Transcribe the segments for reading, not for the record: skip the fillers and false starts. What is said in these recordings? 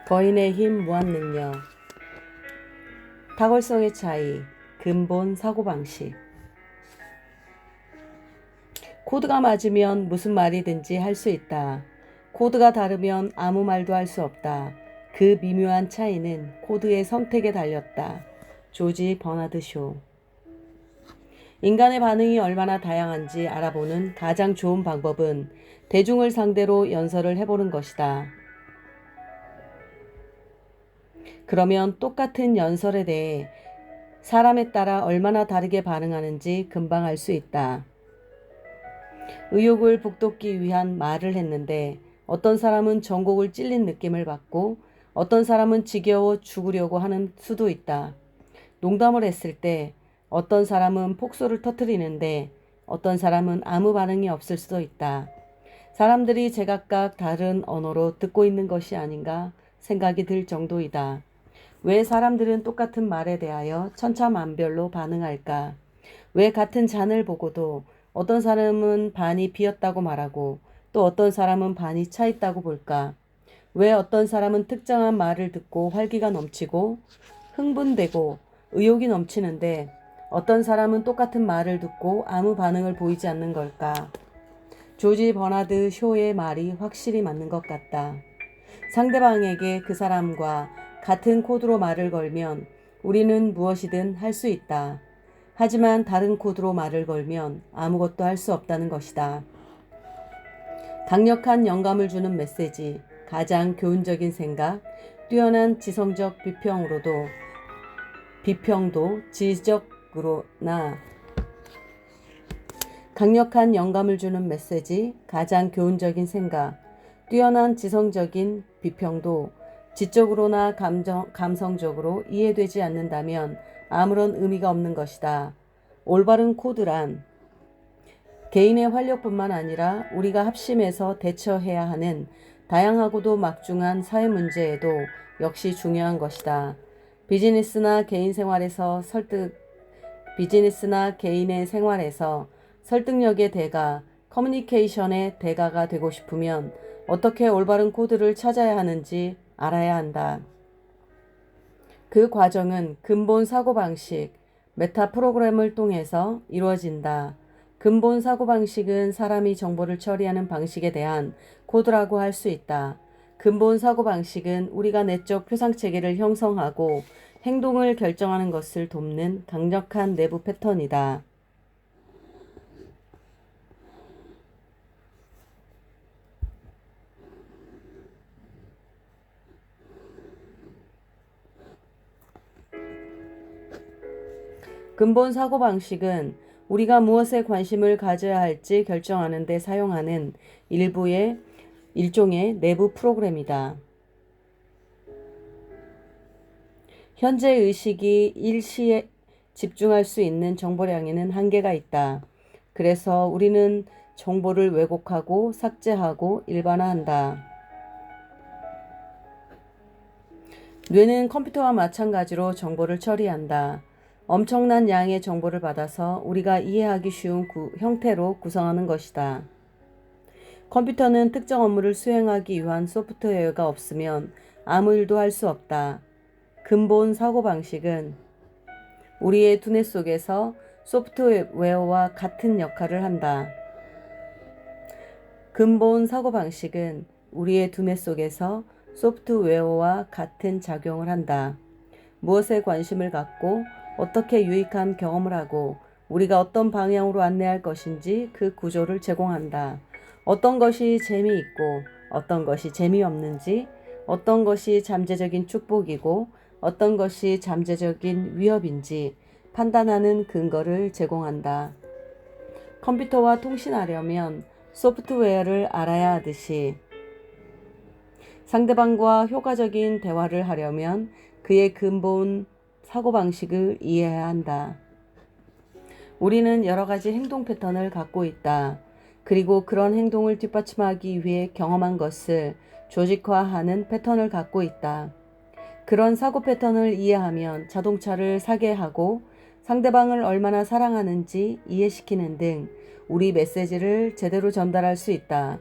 거인의 힘 무한능력, 탁월성의 차이, 근본 사고방식. 코드가 맞으면 무슨 말이든지 할 수 있다. 코드가 다르면 아무 말도 할 수 없다. 그 미묘한 차이는 코드의 선택에 달렸다. 조지 버나드 쇼. 인간의 반응이 얼마나 다양한지 알아보는 가장 좋은 방법은 대중을 상대로 연설을 해보는 것이다. 그러면 똑같은 연설에 대해 사람에 따라 얼마나 다르게 반응하는지 금방 알 수 있다. 의욕을 북돋기 위한 말을 했는데 어떤 사람은 전곡을 찔린 느낌을 받고 어떤 사람은 지겨워 죽으려고 하는 수도 있다. 농담을 했을 때 어떤 사람은 폭소를 터뜨리는데 어떤 사람은 아무 반응이 없을 수도 있다. 사람들이 제각각 다른 언어로 듣고 있는 것이 아닌가 생각이 들 정도이다. 왜 사람들은 똑같은 말에 대하여 천차만별로 반응할까? 왜 같은 잔을 보고도 어떤 사람은 반이 비었다고 말하고 또 어떤 사람은 반이 차 있다고 볼까? 왜 어떤 사람은 특정한 말을 듣고 활기가 넘치고 흥분되고 의욕이 넘치는데 어떤 사람은 똑같은 말을 듣고 아무 반응을 보이지 않는 걸까? 조지 버나드 쇼의 말이 확실히 맞는 것 같다. 상대방에게 그 사람과 같은 코드로 말을 걸면 우리는 무엇이든 할 수 있다. 하지만 다른 코드로 말을 걸면 아무것도 할 수 없다는 것이다. 강력한 영감을 주는 메시지, 가장 교훈적인 생각, 뛰어난 지성적 비평도 지적으로나 강력한 영감을 주는 메시지, 가장 교훈적인 생각, 뛰어난 지성적인 비평도 지적으로나 감성적으로 이해되지 않는다면 아무런 의미가 없는 것이다. 올바른 코드란 개인의 활력뿐만 아니라 우리가 합심해서 대처해야 하는 다양하고도 막중한 사회 문제에도 역시 중요한 것이다. 비즈니스나 개인의 생활에서 설득력의 대가, 커뮤니케이션의 대가가 되고 싶으면 어떻게 올바른 코드를 찾아야 하는지 알아야 한다. 그 과정은 근본 사고방식, 메타 프로그램을 통해서 이루어진다. 근본 사고방식은 사람이 정보를 처리하는 방식에 대한 코드라고 할 수 있다. 근본 사고방식은 우리가 내적 표상체계를 형성하고 행동을 결정하는 것을 돕는 강력한 내부 패턴이다. 근본 사고방식은 우리가 무엇에 관심을 가져야 할지 결정하는 데 사용하는 일종의 내부 프로그램이다. 현재 의식이 일시에 집중할 수 있는 정보량에는 한계가 있다. 그래서 우리는 정보를 왜곡하고 삭제하고 일반화한다. 뇌는 컴퓨터와 마찬가지로 정보를 처리한다. 엄청난 양의 정보를 받아서 우리가 이해하기 쉬운 형태로 구성하는 것이다. 컴퓨터는 특정 업무를 수행하기 위한 소프트웨어가 없으면 아무 일도 할 수 없다. 근본 사고방식은 우리의 두뇌 속에서 소프트웨어와 같은 역할을 한다. 근본 사고방식은 우리의 두뇌 속에서 소프트웨어와 같은 작용을 한다. 무엇에 관심을 갖고 어떻게 유익한 경험을 하고 우리가 어떤 방향으로 안내할 것인지 그 구조를 제공한다. 어떤 것이 재미있고 어떤 것이 재미없는지, 어떤 것이 잠재적인 축복이고 어떤 것이 잠재적인 위협인지 판단하는 근거를 제공한다. 컴퓨터와 통신하려면 소프트웨어를 알아야 하듯이 상대방과 효과적인 대화를 하려면 그의 근본 사고방식을 이해해야 한다. 우리는 여러 가지 행동 패턴을 갖고 있다. 그리고 그런 행동을 뒷받침하기 위해 경험한 것을 조직화하는 패턴을 갖고 있다. 그런 사고 패턴을 이해하면 자동차를 사게 하고 상대방을 얼마나 사랑하는지 이해시키는 등 우리 메시지를 제대로 전달할 수 있다.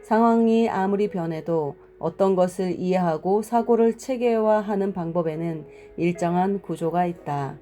상황이 아무리 변해도 어떤 것을 이해하고 사고를 체계화하는 방법에는 일정한 구조가 있다.